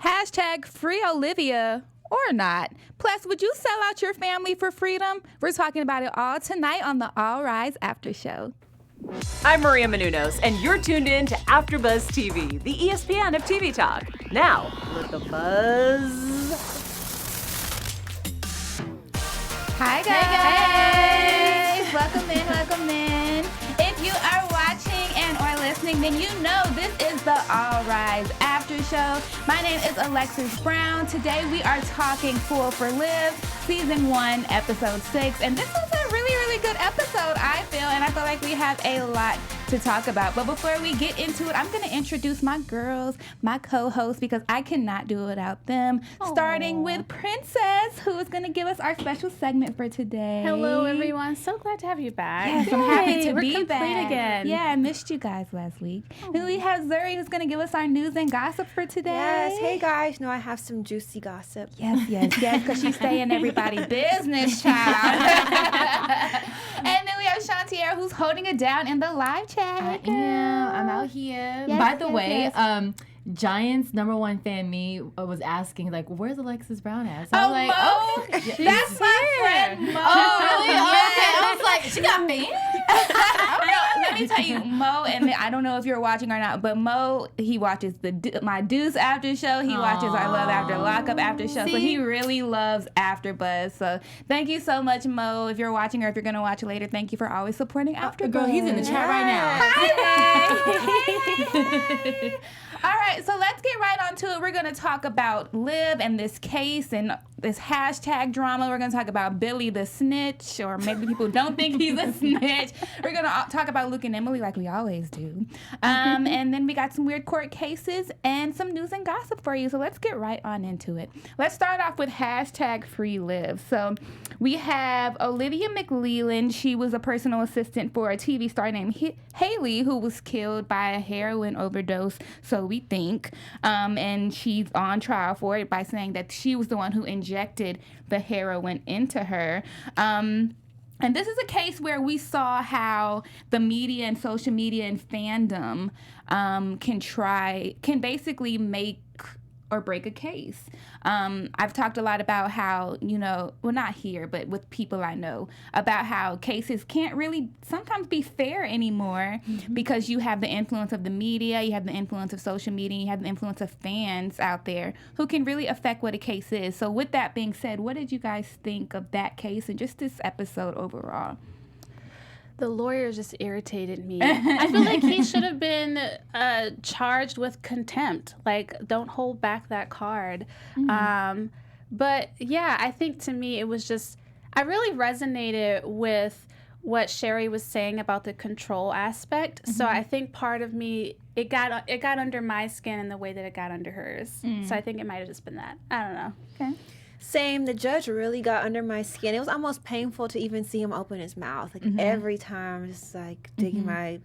Hashtag free Olivia or not. Plus, would you sell out your family for freedom? We're talking about it all tonight on the All Rise Aftershow. I'm Maria Menounos, and you're tuned in to AfterBuzz TV, the ESPN of TV talk. Now, let the buzz. Hi, guys. Welcome in, welcome in. If you are watching and or listening, then you know this is the All Rise After Show. My name is Alexis Brown. Today we are talking Fool for Live, Season 1, Episode 6. And this was a really, really good episode, I feel. And I feel like we have a lot to talk about. But before we get into it, I'm going to introduce my girls, my co-hosts, because I cannot do it without them. Aww. Starting with Princess, who is going to give us our special segment for today. Hello, everyone. So glad to have you back. Yes, I'm happy to be back again. Yeah, I missed you guys last week. Then we have Zuri, who's going to give us our news and gossip for today. Yes. Hey, guys. No, I have some juicy gossip. Yes, because she's staying everybody's business, child. And then we have Shantier, who's holding it down in the live chat. I am. I'm out here. Yes, By the way, yes. Giants #1 fan me was asking, like, where's Alexis Brown at? So Oh, I was like, Mo? okay. That's my friend, Mo. Oh, really? Yes. Okay. I was like, she got me? No, let me tell you, Mo, and I don't know if you're watching or not, but Mo, he watches my Deuce After Show. He watches our Love After Lockup After Show. See? So he really loves AfterBuzz. So thank you so much, Mo. If you're watching or if you're going to watch it later, thank you for always supporting AfterBuzz. Girl, he's in the chat right now. Hi. All right, so let's get right on to it. We're going to talk about Liv and this case and this hashtag drama. We're going to talk about Billy the snitch, or maybe people don't think he's a snitch. We're going to talk about Luke and Emily like we always do. And then we got some weird court cases and some news and gossip for you. So let's get right on into it. Let's start off with hashtag free Liv. So we have Olivia McLeland. She was a personal assistant for a TV star named Haley, who was killed by a heroin overdose, so we think. And she's on trial for it by saying that she was the one who injected the heroin into her. And this is a case where we saw how the media and social media and fandom can basically make or break a case. I've talked a lot about how, not here, but with people I know, about how cases can't really sometimes be fair anymore because you have the influence of the media, you have the influence of social media, you have the influence of fans out there who can really affect what a case is. So with that being said, what did you guys think of that case and just this episode overall? The lawyer just irritated me. I feel like he should have been charged with contempt. Like, don't hold back that card. But yeah, I think to me it was just, I really resonated with what Sherri was saying about the control aspect. So I think part of me, it got under my skin in the way that it got under hers. So I think it might have just been that. I don't know. Okay. Same. The judge really got under my skin. It was almost painful to even see him open his mouth. Like every time, just like digging my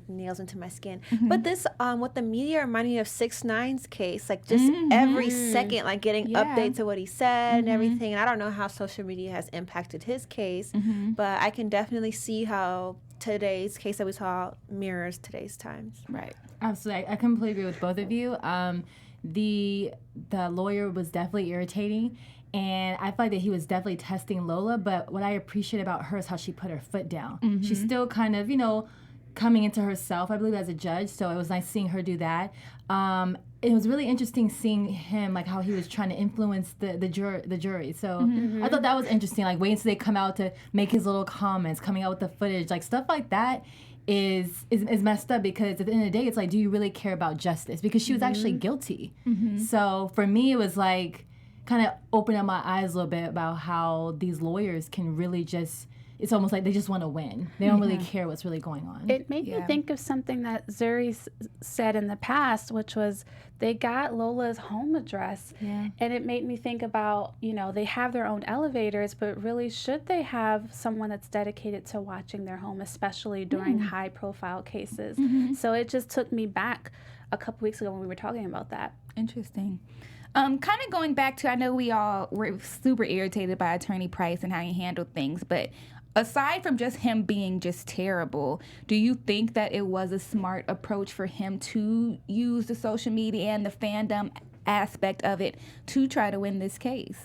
nails into my skin. But this, what the media reminded me of 6ix9ine's case. Like just every second, like getting updates of what he said and everything. And I don't know how social media has impacted his case, but I can definitely see how today's case that we saw mirrors today's times. Right. Absolutely. I completely agree with both of you. The lawyer was definitely irritating, and I feel like that he was definitely testing Lola, but what I appreciate about her is how she put her foot down. She's still kind of, coming into herself, I believe, as a judge, so it was nice seeing her do that. It was really interesting seeing him, like, how he was trying to influence the jury. So I thought that was interesting, like, waiting till they come out to make his little comments, coming out with the footage, like, stuff like that is messed up, because at the end of the day, it's like, do you really care about justice? Because she was actually guilty. So for me, it was like kind of opening up my eyes a little bit about how these lawyers can really just, it's almost like they just want to win. They don't really care what's really going on. It made me think of something that Zuri said in the past, which was they got Lola's home address. And it made me think about, they have their own elevators, but really should they have someone that's dedicated to watching their home, especially during high-profile cases? So it just took me back a couple weeks ago when we were talking about that. Interesting. Kind of going back to, I know we all were super irritated by Attorney Price and how he handled things, but aside from just him being just terrible, do you think that it was a smart approach for him to use the social media and the fandom aspect of it to try to win this case.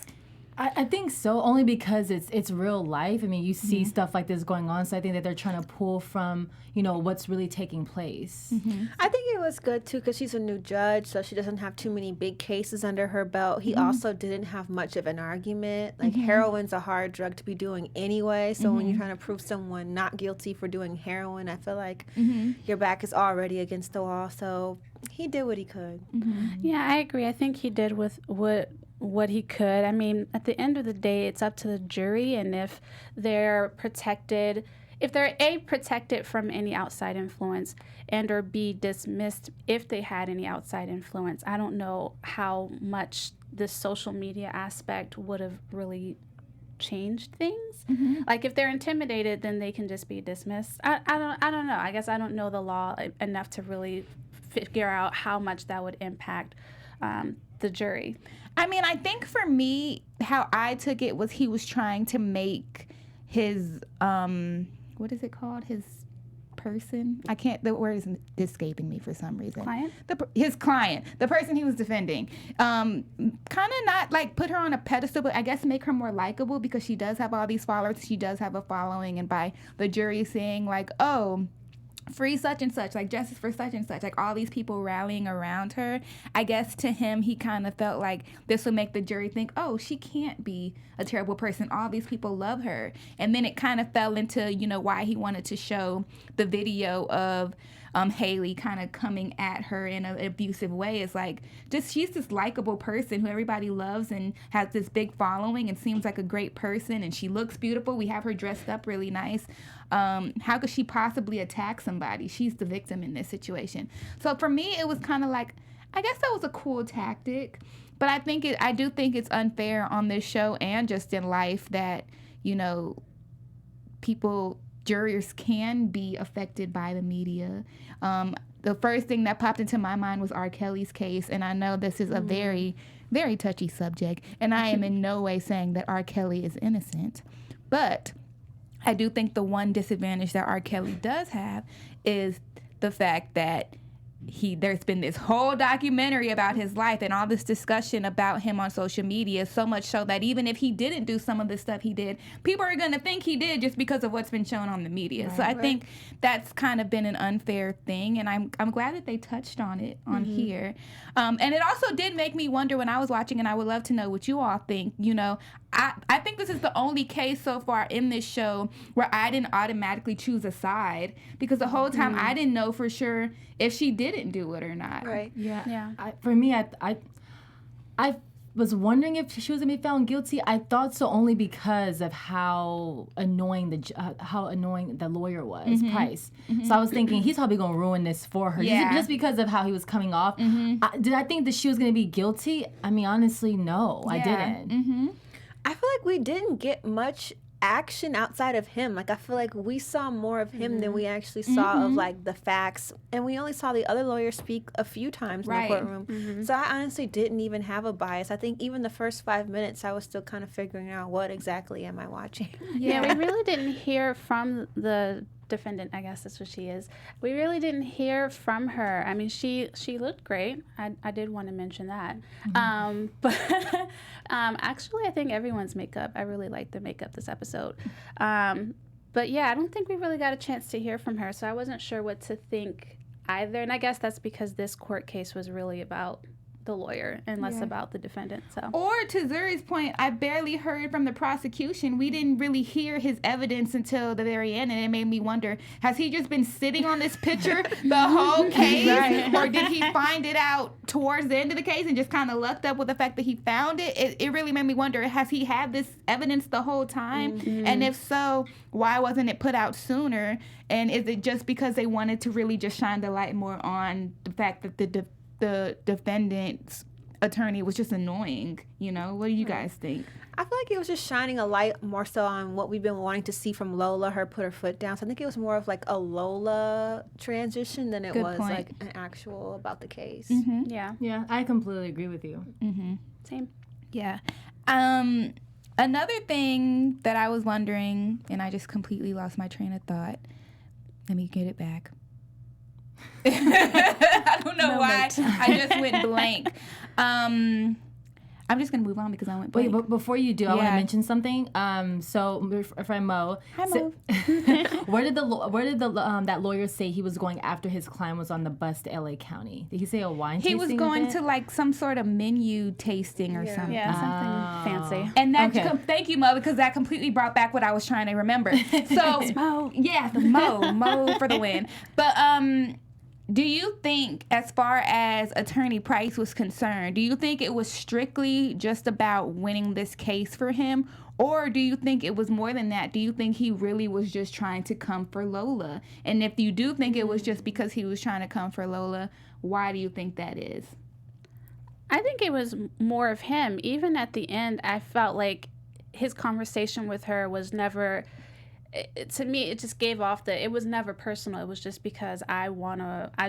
I think so, only because it's real life. I mean, you see stuff like this going on, so I think that they're trying to pull from, what's really taking place. I think it was good, too, because she's a new judge, so she doesn't have too many big cases under her belt. He also didn't have much of an argument. Like, heroin's a hard drug to be doing anyway, so when you're trying to prove someone not guilty for doing heroin, I feel like your back is already against the wall, so he did what he could. Yeah, I agree. I think he did with what he could. I mean, at the end of the day, it's up to the jury, and if they're protected, if they're A, protected from any outside influence, and or B, dismissed if they had any outside influence. I don't know how much the social media aspect would have really changed things. Like, if they're intimidated, then they can just be dismissed. I don't know. I guess I don't know the law enough to really figure out how much that would impact the jury. I mean, I think for me, how I took it was he was trying to make his, what is it called? His person? the word is escaping me for some reason. Client? His client, the person he was defending. Kind of not like put her on a pedestal, but I guess make her more likable because she does have all these followers. She does have a following, and by the jury saying like, oh, free such and such, like justice for such and such, like all these people rallying around her. I guess to him, he kind of felt like this would make the jury think, oh, she can't be a terrible person. All these people love her. And then it kind of fell into, why he wanted to show the video of Haley kind of coming at her in an abusive way. It's like, she's this likable person who everybody loves and has this big following and seems like a great person, and she looks beautiful. We have her dressed up really nice. How could she possibly attack somebody? She's the victim in this situation. So for me, it was kind of like, I guess that was a cool tactic, but I do think it's unfair on this show and just in life that, jurors can be affected by the media. The first thing that popped into my mind was R. Kelly's case, and I know this is a very, very touchy subject, and I am in no way saying that R. Kelly is innocent, but I do think the one disadvantage that R. Kelly does have is the fact that there's been this whole documentary about his life and all this discussion about him on social media, so much so that even if he didn't do some of the stuff he did, people are going to think he did just because of what's been shown on the media. Right, so I think that's kind of been an unfair thing, and I'm glad that they touched on it on here. And it also did make me wonder when I was watching, and I would love to know what you all think. I think this is the only case so far in this show where I didn't automatically choose a side, because the whole time I didn't know for sure if she didn't do it or not. Right. Yeah. For me, I was wondering if she was gonna be found guilty. I thought so only because of how annoying the lawyer was, Price. So I was thinking he's probably gonna ruin this for her, just because of how he was coming off. Did I think that she was gonna be guilty? I mean, honestly, no, I didn't. I feel like we didn't get much action outside of him. Like, I feel like we saw more of him than we actually saw of, like, the facts. And we only saw the other lawyer speak a few times in the courtroom. So I honestly didn't even have a bias. I think even the first 5 minutes, I was still kind of figuring out what exactly am I watching. Yeah, we really didn't hear from the defendant, I guess that's what she is. We really didn't hear from her. I mean, she looked great. I did want to mention that. But actually, I think everyone's makeup, I really liked the makeup this episode. But yeah, I don't think we really got a chance to hear from her, so I wasn't sure what to think either. And I guess that's because this court case was really about the lawyer and less about the defendant. So, or to Zuri's point, I barely heard from the prosecution. We didn't really hear his evidence until the very end, and it made me wonder, has he just been sitting on this picture the whole case? Or did he find it out towards the end of the case and just kind of lucked up with the fact that he found it? It really made me wonder, has he had this evidence the whole time? And if so, why wasn't it put out sooner? And is it just because they wanted to really just shine the light more on the fact that the defendant's attorney was just annoying? What do you guys think? I feel like it was just shining a light more so on what we've been wanting to see from Lola, her put her foot down. So I think it was more of like a Lola transition than it was like an actual about the case. Yeah, I completely agree with you. Same. Yeah. Another thing that I was wondering, and I just completely lost my train of thought. Let me get it back. I don't know why. I just went blank. I'm just gonna move on because I went blank. Wait, but before you do, I want to mention something. So my friend Mo. Hi, Mo. Where did that lawyer say he was going after his client was on the bus to LA County? Did he say a wine tasting? He was going event? to like some sort of menu tasting or something. Yeah, something fancy. And that thank you, Mo, because that completely brought back what I was trying to remember. So Mo. Yeah, the Mo for the win. But do you think, as far as Attorney Price was concerned, do you think it was strictly just about winning this case for him? Or do you think it was more than that? Do you think he really was just trying to come for Lola? And if you do think it was just because he was trying to come for Lola, why do you think that is? I think it was more of him. Even at the end, I felt like his conversation with her was never... to me, it just gave off it was never personal. It was just because I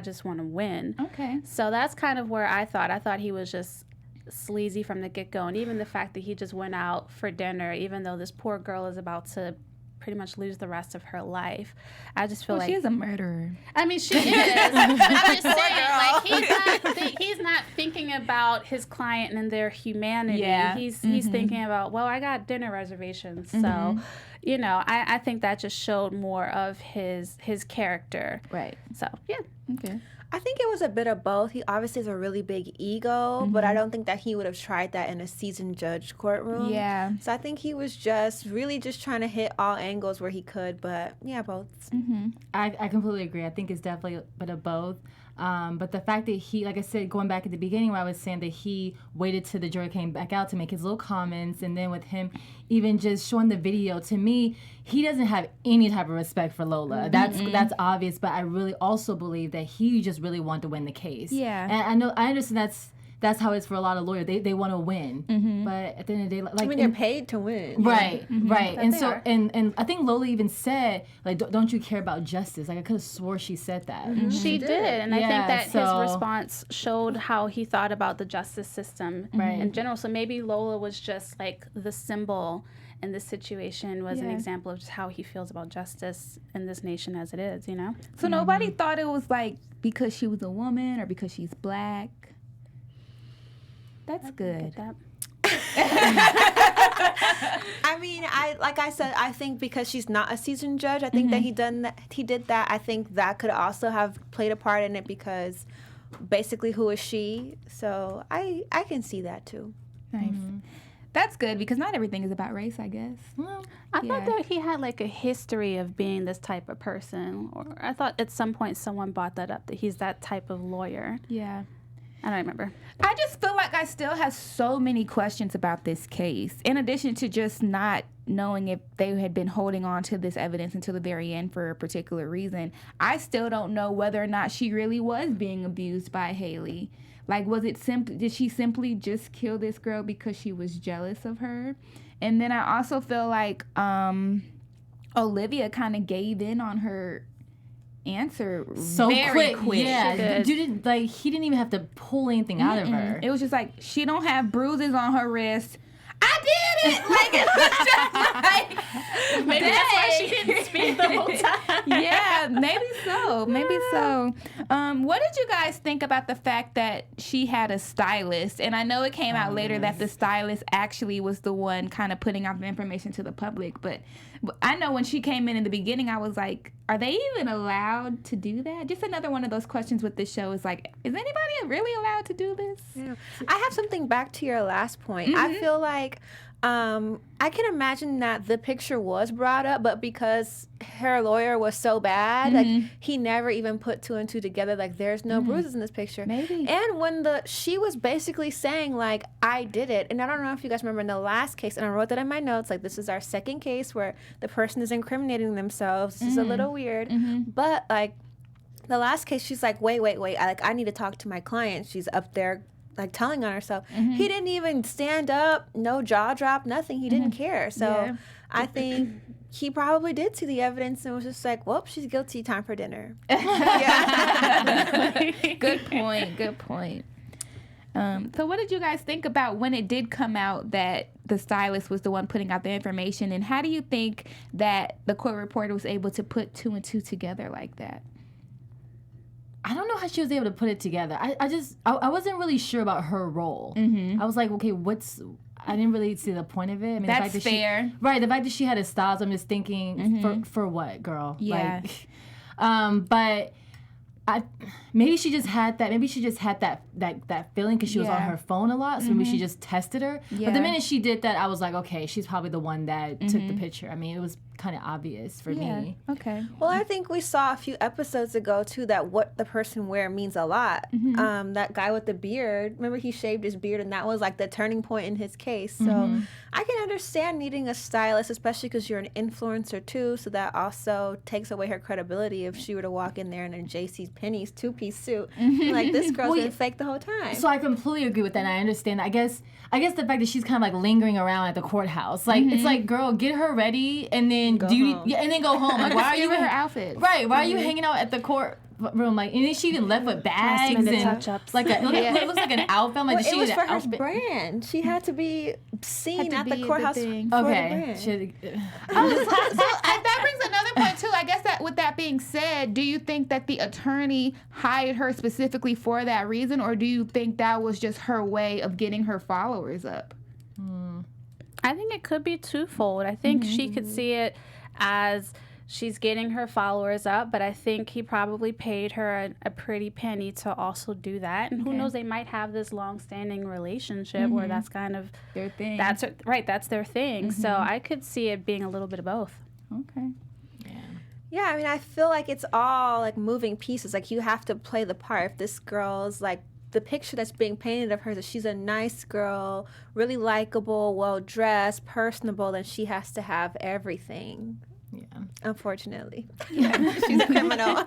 just want to win. Okay. So that's kind of where I thought he was just sleazy from the get-go. And even the fact that he just went out for dinner, even though this poor girl is about to pretty much lose the rest of her life. I just feel like... She is a murderer. I mean, she is. I'm just saying, like, he's not thinking about his client and their humanity. Yeah. He's thinking about, well, I got dinner reservations. So, you know, I think that just showed more of his character. Right. So, yeah. Okay. I think it was a bit of both. He obviously has a really big ego, but I don't think that he would have tried that in a seasoned judge courtroom. Yeah. So I think he was just really just trying to hit all angles where he could, but yeah, both. I completely agree. I think it's definitely a bit of both. But the fact that he, like I said, going back at the beginning where I was saying that he waited till the jury came back out to make his little comments, and then with him even just showing the video, to me, he doesn't have any type of respect for Lola. That's obvious, but I really also believe that he just really wanted to win the case. Yeah. And I understand that's how it's for a lot of lawyers. They want to win, but at the end of the day, like I mean, they're paid to win. Right, right. And so, are. and I think Lola even said, like, don't you care about justice? Like, I could have swore she said that. She did. And I Yeah, think that so- his response showed how he thought about the justice system in general. So maybe Lola was just like the symbol in this situation, was an example of just how he feels about justice in this nation as it is, you know? So nobody thought it was like because she was a woman or because she's black. That's good. That. I mean, like I said, I think because she's not a seasoned judge, I think that he did that. I think that could also have played a part in it because basically who is she? So I can see that too. Nice. That's good because not everything is about race, I guess. Well, I thought that he had like a history of being this type of person, or I thought at some point someone brought that up, that he's that type of lawyer. Yeah. I don't remember. I just feel like I still have so many questions about this case, in addition to just not knowing if they had been holding on to this evidence until the very end for a particular reason. I still don't know whether or not she really was being abused by Haley. Like, was it did she simply just kill this girl because she was jealous of her? And then I also feel like Olivia kind of gave in on her answer so very quick. Yeah, he didn't even have to pull anything out of her. It was just like, she don't have bruises on her wrist. I did it! Like, it was just like, Maybe that's why she didn't speak the whole time. Yeah, maybe so. Maybe so. What did you guys think about the fact that she had a stylist? And I know it came out later that the stylist actually was the one kind of putting out the information to the public. But I know when she came in the beginning, I was like, are they even allowed to do that? Just another one of those questions with this show is like, is anybody really allowed to do this? Yeah. I have something back to your last point. I feel like I can imagine that the picture was brought up, but because her lawyer was so bad, like he never even put two and two together. Like, there's no bruises in this picture. Maybe. And when she was basically saying like, I did it. And I don't know if you guys remember in the last case, and I wrote that in my notes, like, this is our second case where the person is incriminating themselves. This is a little weird, but like the last case, she's like, wait, I need to talk to my client. She's up there like telling on herself. He didn't even stand up, no jaw drop, nothing. He didn't care. So I think he probably did see the evidence and was just like, well, she's guilty, time for dinner. Good point. So what did you guys think about when it did come out that the stylist was the one putting out the information, and how do you think that the court reporter was able to put two and two together like that? I don't know how she was able to put it together. I wasn't really sure about her role. I was like, okay, I didn't really see the point of it. I mean, That's the fact that fair. Right, the fact that she had a style, I'm just thinking, for what, girl? Yeah. Like, but maybe she just had that feeling because she was on her phone a lot, so maybe she just tested her. Yeah. But the minute she did that, I was like, okay, she's probably the one that took the picture. I mean, it was kind of obvious for me. Okay. Well, I think we saw a few episodes ago too that what the person wear means a lot. That guy with the beard, remember he shaved his beard, and that was like the turning point in his case. So I can understand needing a stylist, especially because you're an influencer too. So that also takes away her credibility if she were to walk in there in a JC's Penney's 2-piece suit, like this girl's been fake the whole time. So I completely agree with that, and I understand. I guess the fact that she's kind of like lingering around at the courthouse, like it's like, girl, get her ready, and then Go home. and then go home. Like, why are you her outfit? Right? Why are you hanging out at the courtroom? Like, and then she even left with bags Last minute and touch-ups. like it looks like an outfit. I'm like, Well, it was for her outfit? brand. She had to be seen to at be the the courthouse thing. for the Okay. brand. That brings another point too. I guess that with that being said, do you think that the attorney hired her specifically for that reason, or do you think that was just her way of getting her followers up? I think it could be twofold. I think she could see it as she's getting her followers up, but I think he probably paid her a pretty penny to also do that. And who knows, they might have this long-standing relationship where that's kind of Their thing. that's their thing. So I could see it being a little bit of both. Okay. Yeah, I mean, I feel like it's all like moving pieces. Like you have to play the part. If this girl's like, the picture that's being painted of her is that she's a nice girl, really likable, well-dressed, personable, then she has to have everything. Yeah. Unfortunately. She's a criminal.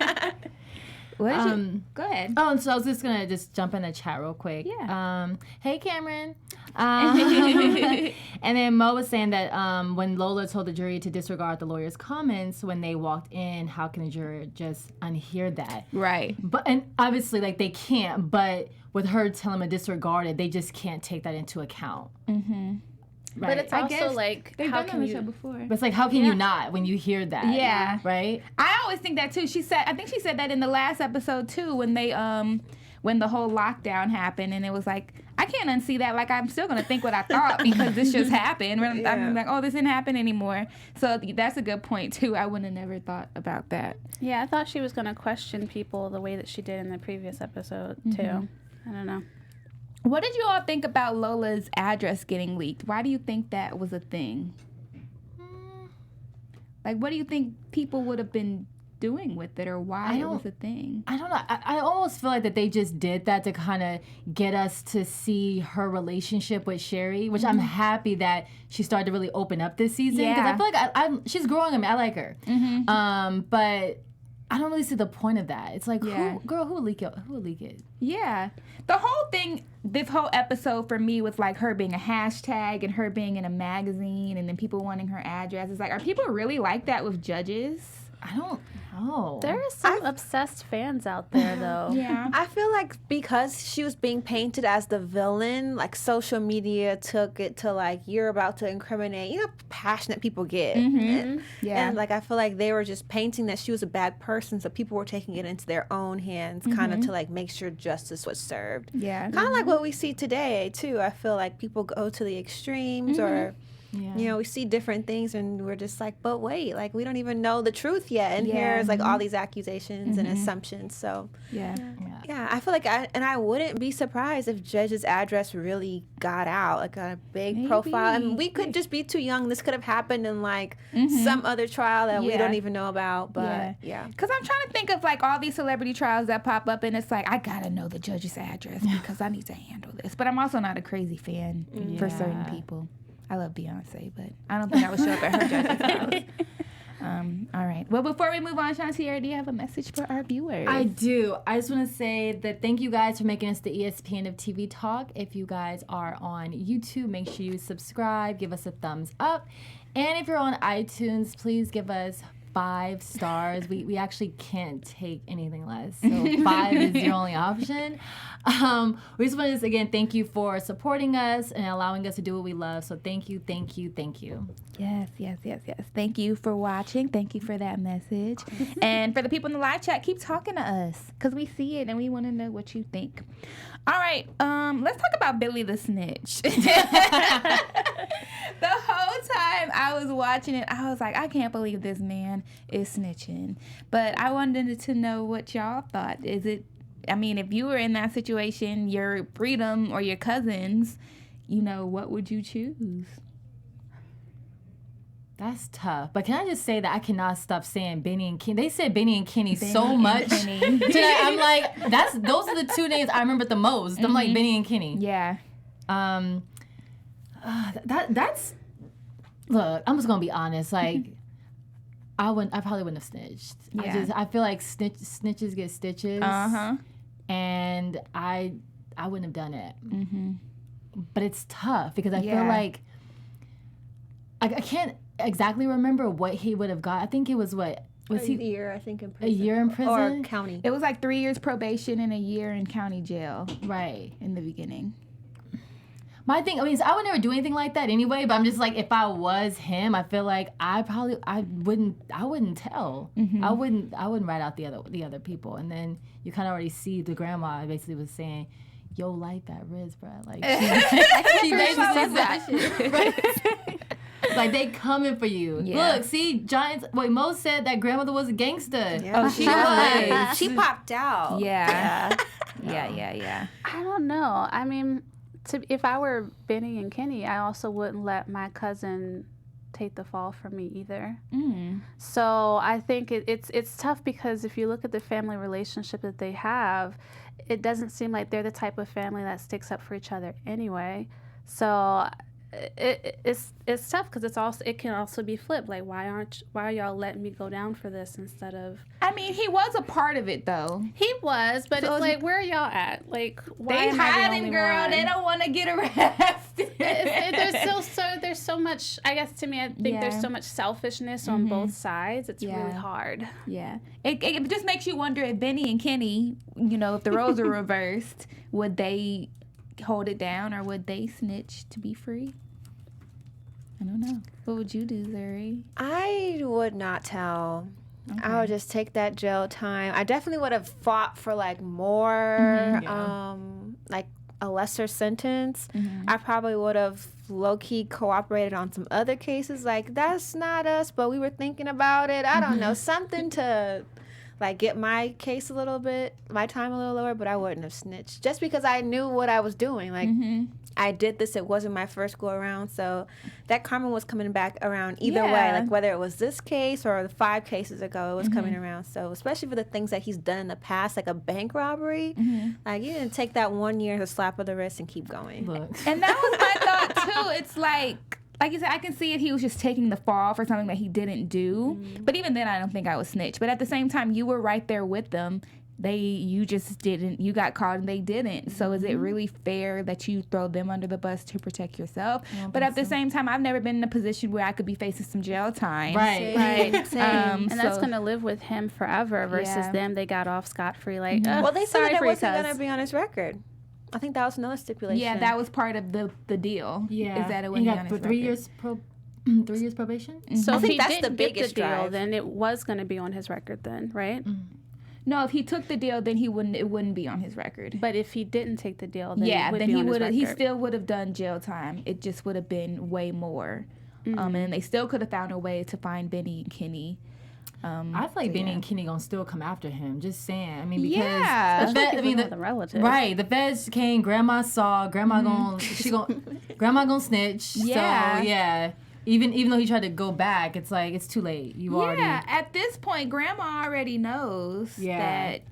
What did you? Go ahead. Oh, and so I was just gonna jump in the chat real quick. Yeah. Hey, Cameron. And then Mo was saying that when Lola told the jury to disregard the lawyer's comments when they walked in, how can a juror just unhear that? Right. But and obviously, like, they can't. But with her telling them to disregard it, they just can't take that into account. Right. But it's I also guess like, They've how done it can on the you? show before. But it's like, how can you not when you hear that? Yeah. Right? I always think that too. I think she said that in the last episode too, when they when the whole lockdown happened, and it was like, I can't unsee that. Like, I'm still gonna think what I thought because this just happened. I'm like, oh, this didn't happen anymore. So that's a good point too. I would have never thought about that. Yeah, I thought she was going to question people the way that she did in the previous episode too. I don't know. What did you all think about Lola's address getting leaked? Why do you think that was a thing? Like, what do you think people would have been doing with it, or why it was a thing? I don't know. I almost feel like that they just did that to kind of get us to see her relationship with Sherri, which I'm happy that she started to really open up this season. Because I feel like she's growing on me. I like her. But I don't really see the point of that. It's like, who would leak it? Who would leak it? Yeah. The whole thing, this whole episode for me was like her being a hashtag and her being in a magazine and then people wanting her address. It's like, are people really like that with judges? I don't know. There are some obsessed fans out there, though. Yeah. I feel like because she was being painted as the villain, like social media took it to like, you're about to incriminate, you know, passionate people get. Yeah. And like, I feel like they were just painting that she was a bad person, so people were taking it into their own hands kind of to like make sure justice was served. Yeah. Kind of like what we see today too. I feel like people go to the extremes or... Yeah. You know, we see different things and we're just like, but wait, like we don't even know the truth yet. And here's like all these accusations and assumptions. So, Yeah. I feel like I wouldn't be surprised if Judge's address really got out, like a big profile. And we could just be too young. This could have happened in like some other trial that we don't even know about. But yeah. Because I'm trying to think of like all these celebrity trials that pop up, and it's like, I gotta know the judge's address because I need to handle this. But I'm also not a crazy fan for certain people. I love Beyonce, but I don't think I would show up at her judge's house. All right. Well, before we move on, Shantier, do you have a message for our viewers? I do. I just want to say that thank you guys for making us the ESPN of TV Talk. If you guys are on YouTube, make sure you subscribe, give us a thumbs up. And if you're on iTunes, please give us 5 stars. We actually can't take anything less. So 5 is the only option. We just want to again thank you for supporting us and allowing us to do what we love. So thank you. Yes. Thank you for watching. Thank you for that message. And for the people in the live chat, keep talking to us because we see it and we want to know what you think. All right, let's talk about Billy the Snitch. The whole time I was watching it, I was like, I can't believe this man is snitching. But I wanted to know what y'all thought. If you were in that situation, your freedom or your cousins, what would you choose? That's tough. But can I just say that I cannot stop saying Benny and Kenny. They said Benny and Kenny so much. Today, I'm like, those are the 2 names I remember the most. I'm like Benny and Kenny. Yeah. That's look, I'm just gonna be honest. Like, I probably wouldn't have snitched. Yeah. I feel like snitches get stitches. And I wouldn't have done it. But it's tough because I feel like I can't exactly remember what he would have got. I think it was a year, I think, in prison. A year in prison? Or county. It was like 3 years probation and a year in county jail. Right. In the beginning. My thing, so I would never do anything like that anyway, but I'm just like, if I was him, I feel like I wouldn't tell. I wouldn't write out the other people. And then you kind of already see the grandma basically was saying, "Yo, life at risk, bro." Like she basically said that. Right? Like, they coming for you. Yeah. Look, see, Giants. Wait, Mo said that grandmother was a gangster. Yeah. Oh, she was. She popped out. Yeah. Yeah. I don't know. I mean, if I were Benny and Kenny, I also wouldn't let my cousin take the fall for me either. So I think it's tough because if you look at the family relationship that they have, it doesn't seem like they're the type of family that sticks up for each other anyway. So it's tough because it can also be flipped. Like, why are y'all letting me go down for this instead of? I mean, he was a part of it though. He was, but So it's like, where are y'all at? Like, why They am I the hiding, only girl. one? They don't want to get arrested. There's so much. I guess to me, I think there's so much selfishness on both sides. It's really hard. Yeah, it just makes you wonder if Benny and Kenny, if the roles are reversed, would they hold it down or would they snitch to be free? I don't know. What would you do, Sherri? I would not tell. Okay. I would just take that jail time. I definitely would have fought for more, like a lesser sentence. I probably would have low-key cooperated on some other cases. Like, that's not us, but we were thinking about it. I don't know, something to like get my case my time a little lower, but I wouldn't have snitched just because I knew what I was doing. Like, I did this. It wasn't my first go around, so that karma was coming back around either way. Like, whether it was this case or the 5 cases ago, it was coming around. So especially for the things that he's done in the past, like a bank robbery, like, you didn't take that 1 year as a slap of the wrist and keep going. Look. And that was my thought too. It's like you said, I can see it. He was just taking the fall for something that he didn't do. But even then, I don't think I would snitch. But at the same time, you were right there with them. You just didn't. You got caught and they didn't. So is it really fair that you throw them under the bus to protect yourself? But at the same time, I've never been in a position where I could be facing some jail time. Right. Same. And that's so- going to live with him forever versus them. They got off scot-free. Like, Well, they said sorry that for it wasn't your going to be on his record. I think that was another stipulation. Yeah, that was part of the deal. Yeah. Is that it And wouldn't you be got on his 3 record. years 3 years probation? So I if think he that's didn't the biggest get the deal, drive. then it was going to be on his record then, right? No, if he took the deal, then it wouldn't be on his record. But if he didn't take the deal, then it would then be he on his would he record. still would have done jail time. It just would have been way more. And they still could have found a way to find Benny and Kenny. I feel like Benny and Kenny gonna still come after him. Just saying. I mean, because Yeah. the vet, the relatives. right? The feds came. Grandma saw. Grandma Grandma gonna snitch. Yeah. So yeah. Even though he tried to go back, it's like it's too late. You already. At this point, Grandma already knows that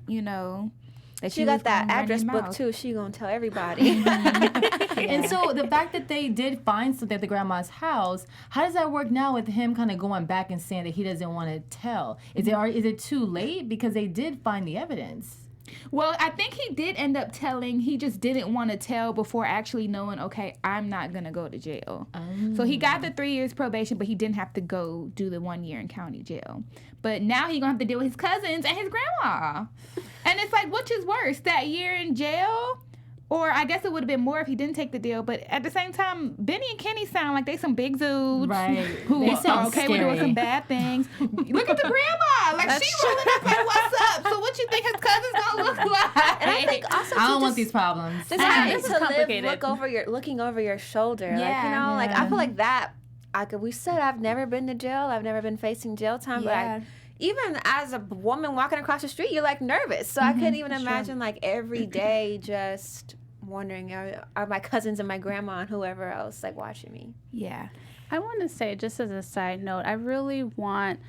that She got that address book too. She gonna tell everybody. And so the fact that they did find something at the grandma's house, how does that work now with him kind of going back and saying that he doesn't want to tell? Is it too late because they did find the evidence? Well, I think he did end up telling. He just didn't want to tell before actually knowing, okay, I'm not going to go to jail. So he got the 3 years probation, but he didn't have to go do the 1 year in county jail. But now he's going to have to deal with his cousins and his grandma. And it's like, which is worse, that year in jail? Or I guess it would have been more if he didn't take the deal. But at the same time, Benny and Kenny sound like they some big dudes. Right. Who They are sound okay scary. with doing some bad things. Look at the grandma. Like, she rolling up like, what's up? So what you think his cousin's going to look like? And I think also I don't want these problems. just having This is to live, complicated. looking over your shoulder. Like, Yeah. you know, like I feel like that. We said I've never been to jail. I've never been facing jail time. Yeah. But even as a woman walking across the street, you're like nervous. So I couldn't even imagine like every day just wondering, are my cousins and my grandma and whoever else like watching me? Yeah. I want to say, just as a side note, I really want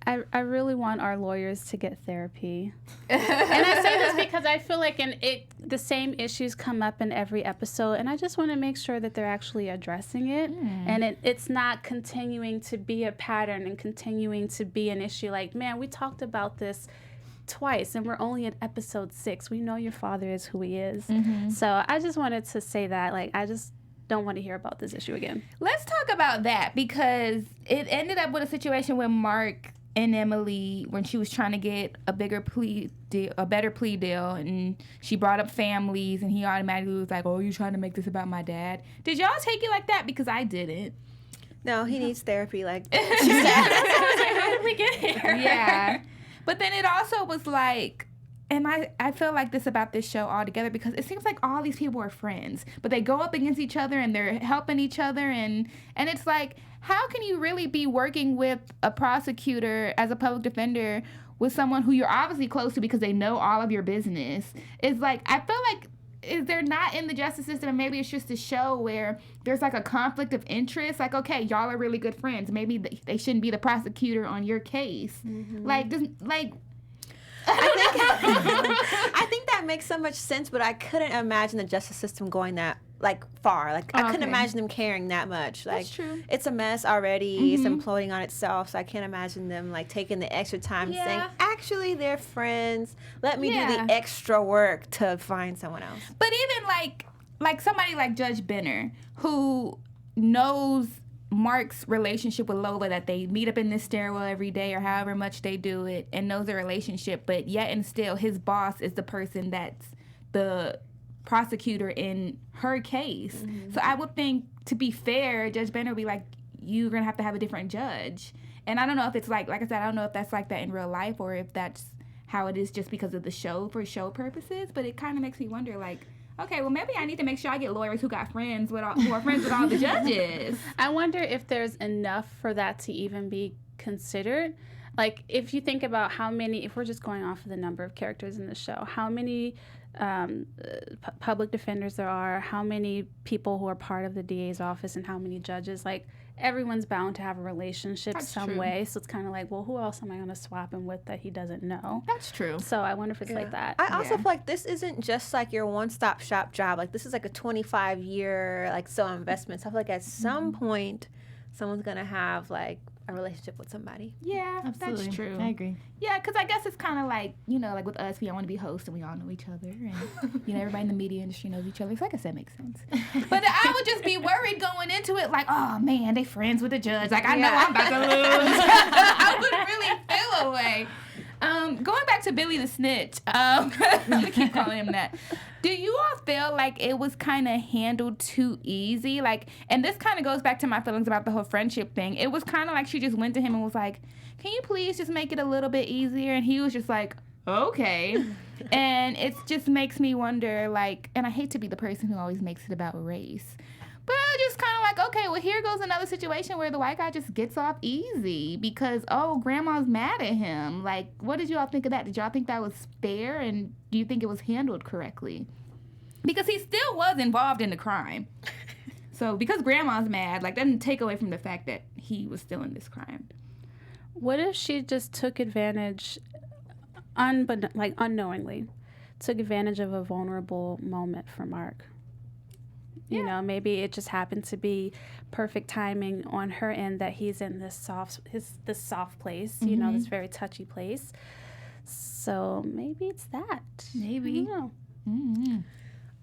I really want our lawyers to get therapy. And I say this because I feel like the same issues come up in every episode, and I just want to make sure that they're actually addressing it, and it's not continuing to be a pattern and continuing to be an issue. Like, man, we talked about this twice, and we're only at episode 6. We know your father is who he is. So I just wanted to say that, like, I just don't want to hear about this issue again. Let's talk about that, because it ended up with a situation with Mark and Emily when she was trying to get a better plea deal, and she brought up families, and he automatically was like, "Oh, you trying to make this about my dad?" Did y'all take it like that? Because I didn't. No, he needs therapy. Like, How did we get here? Yeah. But then it also was like, and I feel like this about this show altogether, because it seems like all these people are friends, but they go up against each other and they're helping each other, and it's like, how can you really be working with a prosecutor as a public defender with someone who you're obviously close to because they know all of your business? It's like, I feel like, is there not in the justice system, and maybe it's just a show where there's like a conflict of interest? Like, okay, y'all are really good friends. Maybe they shouldn't be the prosecutor on your case. Like, I think that makes so much sense, but I couldn't imagine the justice system going that like far. Like I couldn't imagine them caring that much. Like, That's true. it's a mess already. It's imploding on itself. So I can't imagine them like taking the extra time saying, actually, they're friends. Let me do the extra work to find someone else. But even like somebody like Judge Benner, who knows Mark's relationship with Lola, that they meet up in this stairwell every day or however much they do it, and knows their relationship, but yet and still his boss is the person that's the prosecutor in her case. So I would think, to be fair, Judge Benner would be like, you're gonna have to have a different judge. And I don't know if it's like I said, I don't know if that's like that in real life or if that's how it is just because of the show, for show purposes. But it kind of makes me wonder, like, okay, well, maybe I need to make sure I get lawyers who got friends with who are friends with all the judges. I wonder if there's enough for that to even be considered. Like, if you think about how many, if we're just going off of the number of characters in the show, how many public defenders there are, how many people who are part of the DA's office, and how many judges, like, everyone's bound to have a relationship some way. So it's kind of like, well, who else am I going to swap him with that he doesn't know? That's true. So I wonder if it's like that. I also feel like this isn't just like your one-stop shop job. Like, this is like a 25-year like investment. So I feel like at some point, someone's gonna have like a relationship with somebody. Yeah, Absolutely. that's true. I agree. Yeah, because I guess it's kind of like, you know, like with us, we all want to be hosts and we all know each other. And, you know, everybody in the media industry knows each other. So I guess that makes sense. But I would just be worried going into it like, oh, man, they friends with the judge. Like, I know I'm about to lose. I would really feel away. Going back to Billy the Snitch, I'm going to keep calling him that. Do you all feel like it was kind of handled too easy? Like, and this kind of goes back to my feelings about the whole friendship thing. It was kind of like she just went to him and was like, can you please just make it a little bit easier? And he was just like, okay. And it just makes me wonder, like, and I hate to be the person who always makes it about race, but I was just kind of like, okay, well, here goes another situation where the white guy just gets off easy because, oh, grandma's mad at him. Like, what did y'all think of that? Did y'all think that was fair? And do you think it was handled correctly? Because he still was involved in the crime. So because grandma's mad, like, that doesn't take away from the fact that he was still in this crime. What if she just took advantage, unknowingly, took advantage of a vulnerable moment for Mark? You know, maybe it just happened to be perfect timing on her end that he's in this soft place, you know, this very touchy place. So maybe it's that. Maybe. I don't know. Mm-hmm.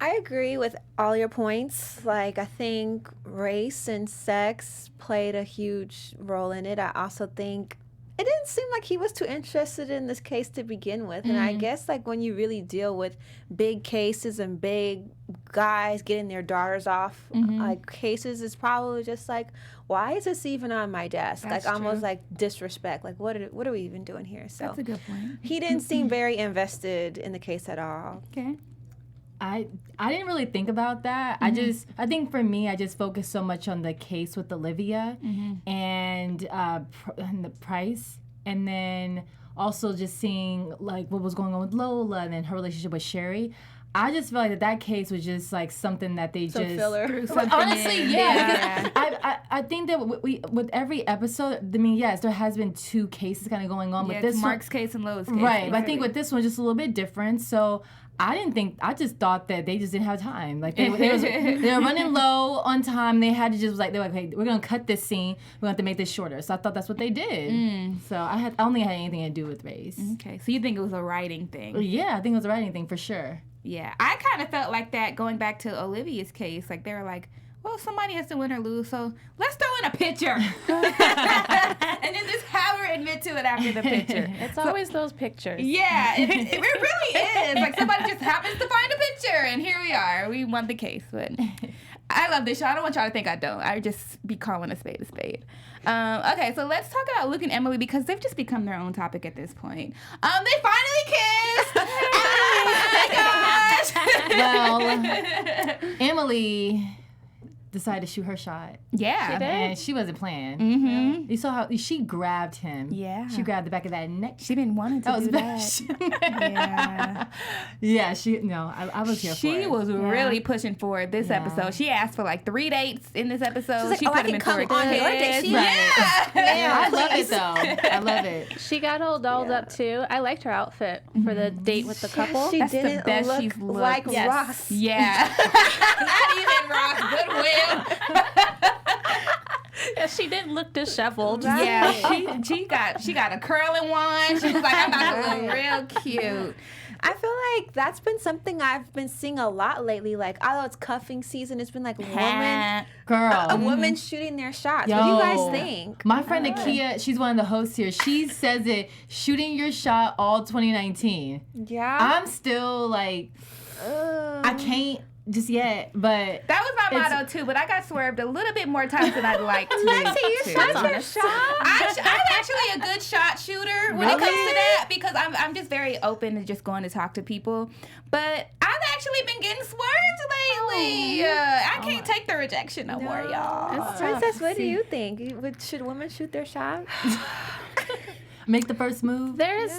I agree with all your points. Like, I think race and sex played a huge role in it. I also think it didn't seem like he was too interested in this case to begin with. And I guess, like, when you really deal with big cases and big guys getting their daughters off, like, cases, is probably just like, why is this even on my desk? That's like, almost true. like disrespect. Like, what are we even doing here? So That's a good point. he didn't seem very invested in the case at all. Okay. I didn't really think about that. I think for me, I just focused so much on the case with Olivia and the price, and then also just seeing like what was going on with Lola and then her relationship with Sherri. I just feel like that case was just like something that they Some just filler. honestly, yeah. Because I think that we with every episode, I mean, yes, there has been 2 cases kind of going on, Yeah, but this Mark's case and Lola's case. right. But I think with this one, just a little bit different. So I just thought that they just didn't have time. Like they were running low on time. They had to just they were like, hey, we're gonna cut this scene. We're gonna have to make this shorter. So I thought that's what they did. So I don't think it had anything to do with race. Okay, so you think it was a writing thing? Yeah, I think it was a writing thing for sure. Yeah, I kind of felt like that going back to Olivia's case. Like, they were like, well, somebody has to win or lose, so let's throw in a picture. And then just have her admit to it after the picture. It's always those pictures. Yeah, it really is. Like, somebody just happens to find a picture, and here we are. We won the case. But I love this show. I don't want y'all to think I don't. I just be calling a spade a spade. Okay, so let's talk about Luke and Emily, because they've just become their own topic at this point. They finally kissed. Oh my gosh. Well, Emily decided to shoot her shot. Yeah. She did. And she wasn't playing. Mm-hmm. You saw how she grabbed him. Yeah. She grabbed the back of that neck. She been wanting to do that. Yeah. Yeah, I was here for She it. was really pushing for it this Yeah. episode. She asked for like 3 dates in this episode. She's like, She oh, put I them can in come for a on your date. kiss. She- Yeah. I love it though. I love it. She got all dolled up too. I liked her outfit for the date with the couple. She That's the didn't best look she's looked. like Yes. Ross. Yeah. Not even Ross Goodwill. Yeah, she didn't look disheveled. Right. Yeah, she got a curling one. She was like, I'm about to look real cute. I feel like that's been something I've been seeing a lot lately. Like, although it's cuffing season, it's been like Girl. a woman shooting their shots. What do you guys Yo. think? My friend Nakia, she's one of the hosts here. She says it, shooting your shot all 2019. Yeah. I'm still like, I can't just yet, but That was my It's- motto too, but I got swerved a little bit more times than I'd like to. Lexi, you to. shot your shot. I'm actually a good shot shooter when it comes to that, because I'm just very open to just going to talk to people. But I've actually been getting swerved lately. I can't take the rejection no more, y'all. Princess, what do you think? Should women shoot their shot? make the first move. There's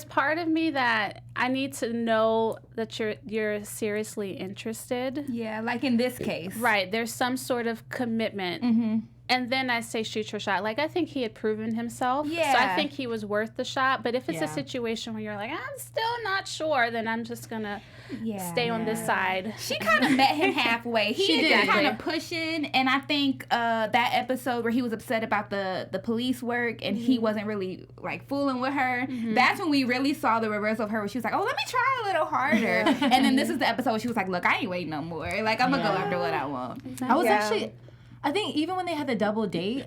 part of me that I need to know that you're seriously interested. Yeah, like in this case. Right. There's some sort of commitment. Mm-hmm. And then I say shoot your shot. Like, I think he had proven himself. Yeah. So I think he was worth the shot. But if it's Yeah. a situation where you're like, I'm still not sure, then I'm just going to stay on this side. She kind of met him halfway. He She had been did. kind of pushing, and I think that episode where he was upset about the police work and he wasn't really like fooling with her, that's when we really saw the reversal of her, where she was like, oh, let me try a little harder. And then this is the episode where she was like, look, I ain't waiting no more. Like, I'm going to go after what I want. I was Yeah. actually, I think even when they had the double date,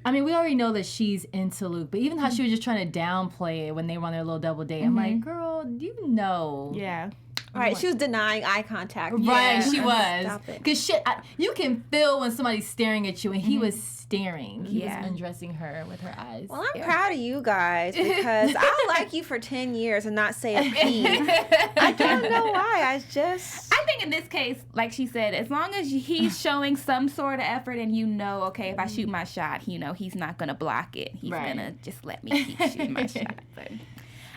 I mean, we already know that she's into Luke, but even how she was just trying to downplay it when they were on their little double date, I'm like, girl, you know. Yeah. All right, she was denying eye contact. Right, she was. Stop it. Because you can feel when somebody's staring at you, and he was staring. He Yeah. was undressing her with her eyes. Well, I'm proud of you guys, because I'll like you for 10 years and not say a peep. I don't know why. I think in this case, like she said, as long as he's showing some sort of effort and you know, okay, if I shoot my shot, you know, he's not going to block it. He's Right. going to just let me keep shooting my shot. But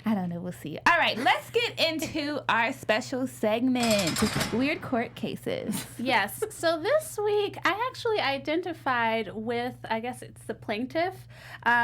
I don't know. We'll see. All right, let's get into our special segment, Weird Court Cases. Yes. So this week, I actually identified with, I guess it's the plaintiff.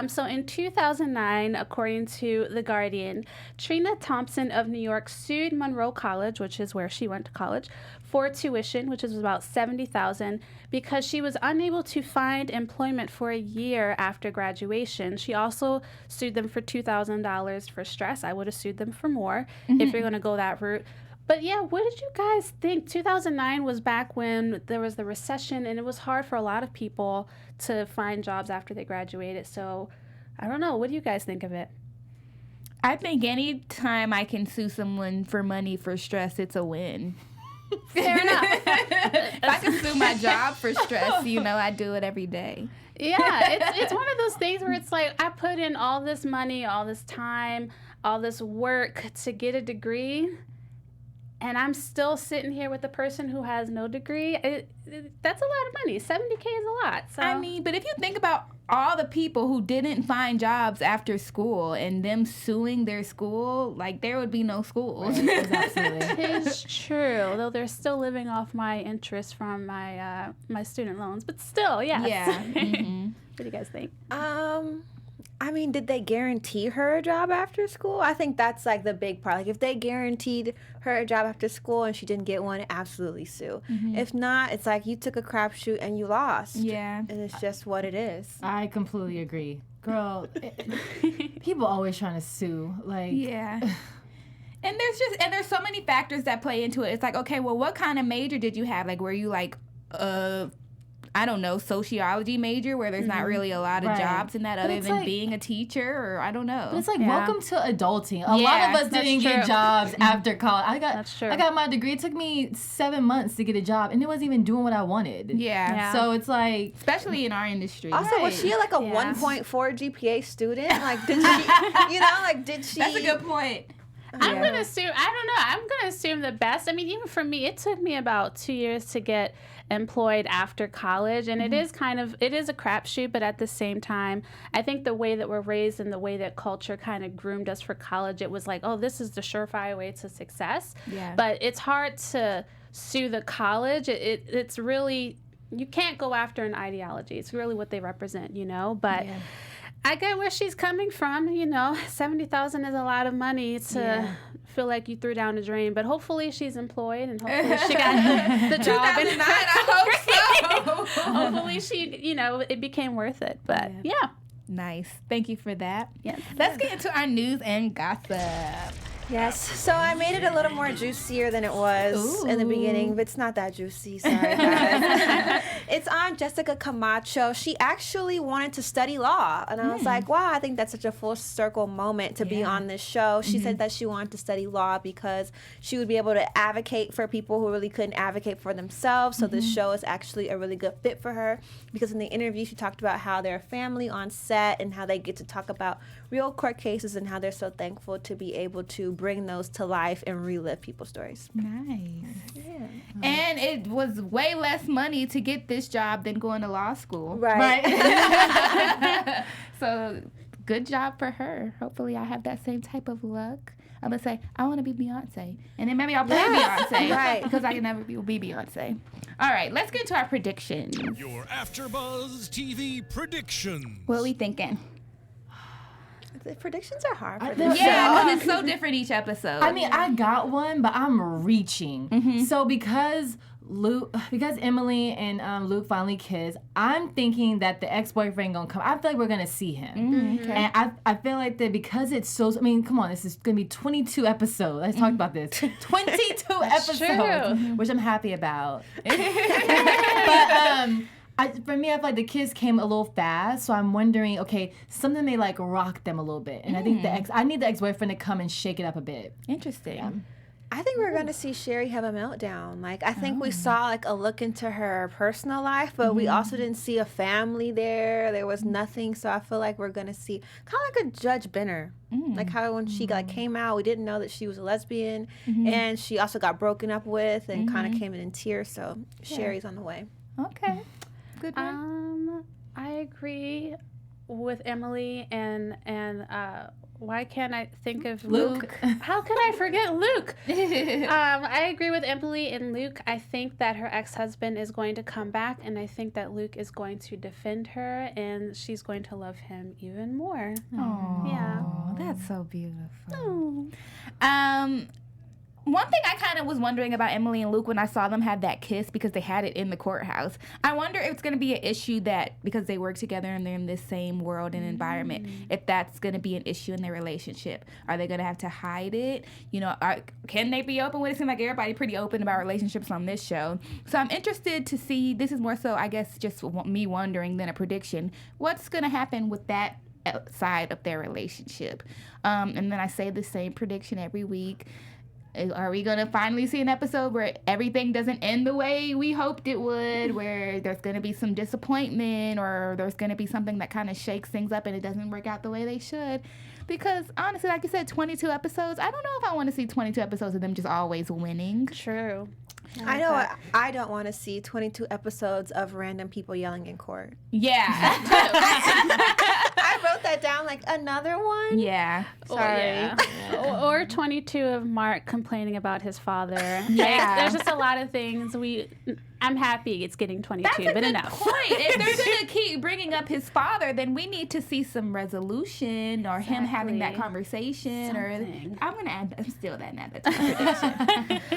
So in 2009, according to The Guardian, Trina Thompson of New York sued Monroe College, which is where she went to college, for tuition, which is about $70,000, because she was unable to find employment for a year after graduation. She also sued them for $2,000 for stress. I would have sued them for more if you're going to go that route. But yeah, what did you guys think? 2009 was back when there was the recession, and it was hard for a lot of people to find jobs after they graduated. So I don't know. What do you guys think of it? I think any time I can sue someone for money for stress, it's a win. Fair enough. If I can sue my job for stress, I do it every day. Yeah, it's one of those things where it's like, I put in all this money, all this time, all this work to get a degree, and I'm still sitting here with a person who has no degree. That's a lot of money. $70K is a lot. So I mean, but if you think about all the people who didn't find jobs after school and them suing their school, like, there would be no schools. Right, absolutely. it's true, though they're still living off my interest from my my student loans. But still, yes. Yeah. Mm-hmm. What do you guys think? I mean, did they guarantee her a job after school? I think that's like the big part. Like, if they guaranteed her a job after school and she didn't get one, absolutely sue. If not, it's like you took a crapshoot and you lost. Yeah. And it's just what it is. I completely agree. Girl, people always trying to sue. Like, Yeah. And there's so many factors that play into it. It's like, okay, well, what kind of major did you have? Like, were you like, I don't know, sociology major where there's not really a lot of Right. jobs in that other it's than like- being a teacher, or I don't know. But it's like, Yeah. welcome to adulting. A lot Yeah, of us that's didn't get true. jobs after college. That's true. I got my degree. It took me 7 months to get a job, and it wasn't even doing what I wanted. Yeah. Yeah. So it's like, Especially in our industry. Also, was she like a Yeah. 1.4 GPA student? Like, did she, did she? That's a good point. I'm going to assume, I don't know, I'm going to assume the best. I mean, even for me, it took me about 2 years to get employed after college, and it is a crapshoot, but at the same time, I think the way that we're raised and the way that culture kind of groomed us for college, it was like, oh, this is the surefire way to success. Yeah. But it's hard to sue the college. It's really, you can't go after an ideology. It's really what they represent, But Yeah. I get where she's coming from. $70,000 is a lot of money to feel like you threw down the drain. But hopefully she's employed, and hopefully she got the job. 2009, I hope so. Hopefully she, it became worth it. But yeah. Nice. Thank you for that. Yes. Let's get into our news and gossip. Yes. So I made it a little more juicier than it was in the beginning, but it's not that juicy. Sorry, guys. It's on Jessica Camacho. She actually wanted to study law, and I was like, wow, I think that's such a full circle moment to be on this show. She said that she wanted to study law because she would be able to advocate for people who really couldn't advocate for themselves. So this show is actually a really good fit for her, because in the interview she talked about how they're a family on set and how they get to talk about real court cases and how they're so thankful to be able to bring those to life and relive people's stories. Nice. And it was way less money to get this job than going to law school. Right. So good job for her. Hopefully I have that same type of luck. I'm going to say, I want to be Beyonce. And then maybe I'll play Beyonce. Right. Because I can never be Beyonce. All right, let's get to our predictions. Your AfterBuzz TV predictions. What are we thinking? The predictions are hard for I- this Yeah, show. because it's so different each episode. I mean, I got one, but I'm reaching. So because Emily and Luke finally kiss, I'm thinking that the ex-boyfriend gonna come. I feel like we're gonna see him, and I feel like that because it's so. I mean, come on, this is gonna be 22 episodes. Let's talk about this. 22 episodes, true. which I'm happy about. But for me, I feel like the kiss came a little fast, so I'm wondering, okay, something may like rock them a little bit, and I think I need the ex-boyfriend to come and shake it up a bit. Interesting. I think we're going to see Sherri have a meltdown. Like, I think we saw like a look into her personal life, but we also didn't see a family there. There was nothing. So I feel like we're going to see kind of like a Judge Benner. Like how when she like came out, we didn't know that she was a lesbian, and she also got broken up with and kind of came in tears. So Sherri's on the way. Okay. Good one. I agree with Emily and Why can't I think of Luke. How can I forget Luke? I agree with Emily and Luke. I think that her ex-husband is going to come back, and I think that Luke is going to defend her, and she's going to love him even more. Aww, Yeah. that's so beautiful. One thing I kind of was wondering about Emily and Luke when I saw them have that kiss, because they had it in the courthouse. I wonder if it's going to be an issue that, because they work together and they're in this same world and environment, if that's going to be an issue in their relationship. Are they going to have to hide it? You know, can they be open with it? It seems like everybody pretty open about relationships on this show. So I'm interested to see, this is more so, I guess, just me wondering than a prediction. What's going to happen with that side of their relationship? And then I say the same prediction every week. Are we going to finally see an episode where everything doesn't end the way we hoped it would, where there's going to be some disappointment, or there's going to be something that kind of shakes things up and it doesn't work out the way they should? Because honestly, like you said, 22 episodes, I don't know if I want to see 22 episodes of them just always winning. True. I know I don't want to see 22 episodes of random people yelling in court. Yeah. I wrote that down, like, another one? Yeah. Sorry. Or 22 of Mark complaining about his father. Yeah. There's just a lot of things. I'm happy it's getting 22, That's a but good enough. point. If they're going to keep bringing up his father, then we need to see some resolution, or him having that conversation. Something. Or I'm going to I'm still that now. That's my prediction.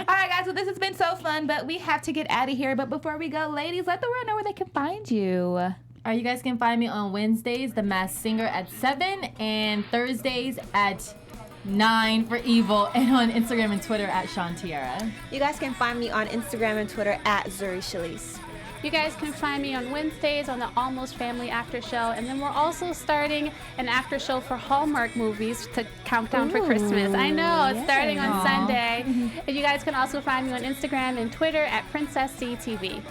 All right, guys. Well, this has been so fun, but we have to get out of here. But before we go, ladies, let the world know where they can find you. You guys can find me on Wednesdays, The Masked Singer at 7, and Thursdays at 9 for Evil, and on Instagram and Twitter at Sean Tierra. You guys can find me on Instagram and Twitter at Zuri Shalise. You guys can find me on Wednesdays on the Almost Family After Show, and then we're also starting an after show for Hallmark movies to count down for Christmas. I know, it's starting on Sunday. And you guys can also find me on Instagram and Twitter at PrincessCTV.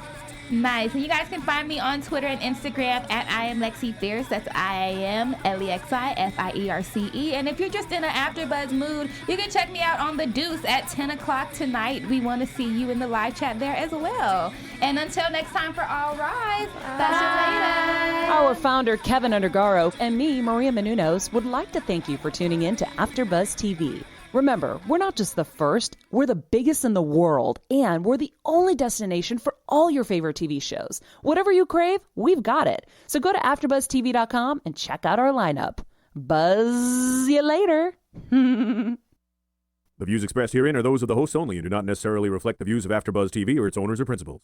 Nice. And you guys can find me on Twitter and Instagram at I am Lexi Fierce. That's IamLexiFierce. And if you're just in an AfterBuzz mood, you can check me out on The Deuce at 10 o'clock tonight. We want to see you in the live chat there as well. And until next time for All Rise, bye. Our founder, Keven Undergaro, and me, Maria Menounos, would like to thank you for tuning in to AfterBuzz TV. Remember, we're not just the first, we're the biggest in the world, and we're the only destination for all your favorite TV shows. Whatever you crave, we've got it. So go to AfterBuzzTV.com and check out our lineup. Buzz you later. The views expressed herein are those of the hosts only and do not necessarily reflect the views of AfterBuzz TV or its owners or principals.